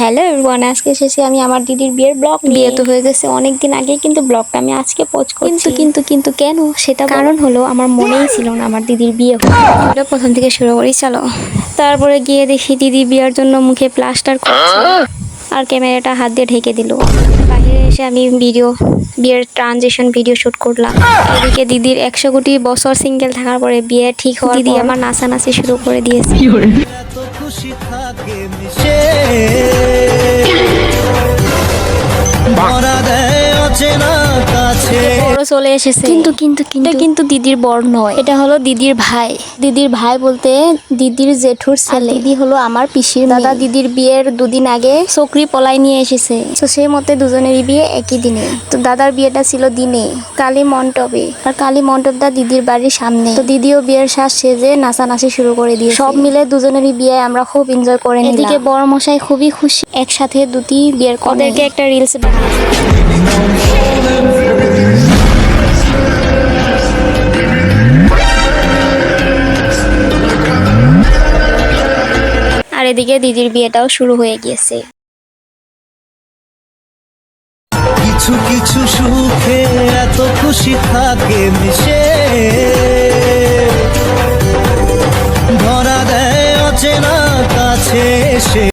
Hello everyone, আজকে এসেছি আমি আমার দিদির বিয়ের ব্লগ নিয়ে। বিয়ে তো হয়ে গেছে অনেকদিন আগে, কিন্তু ব্লগটা আমি আজকে পোস্ট করছি। কিন্তু কেন সেটা কারণ হলো আমার মনেই ছিল না আমার দিদির বিয়ে হবে। প্রথম থেকে শুরু করি চলো। তারপরে গিয়ে দেখি দিদি বিয়ের জন্য মুখে প্লাস্টার করছে আর ক্যামেরাটা হাত দিয়ে ঢেকে দিল। বাইরে এসে আমি বিয়ের ট্রানজিশন ভিডিও শুট করলাম। এদিকে দিদির 100 কোটি বছর সিঙ্গেল থাকার পরে বিয়ে ঠিক হওয়ার দিদি আমার নাচানাচি শুরু করে দিয়েছে। বড় চলে এসেছে, কিন্তু দিদির বর নয়, এটা হলো দিদির ভাই। দিদির ভাই বলতে দিদির জেঠুর ছেলে। দিদি হলো আমার পিসির দাদা। দিদির বিয়ের দুদিন আগে চকরি পলাই নিয়ে এসেছে, তো সেই মতে দুজনেরই বিয়ে একই দিনে। তো দাদার বিয়েটা ছিল দিনে কালী মণ্ডপে, আর কালী মণ্ডপটা দিদির বাড়ির সামনে। তো দিদিও বিয়ের শ্বাস সেজে নাচানাচি শুরু করে দিয়ে সব মিলে দুজনেরই বিয়ে আমরা খুব এনজয় করে নিলাম। এদিকে বড় মশাই খুবই খুশি, একসাথে দুটি বিয়ের ওদেরকে একটা রিলস আর এদিকে দিদির বিয়েটাও শুরু হয়ে গিয়েছে। কিছু কিছু সুখে এত খুশি থাকে মিশে, ধরা দেয় অচেনা কাছে এসে।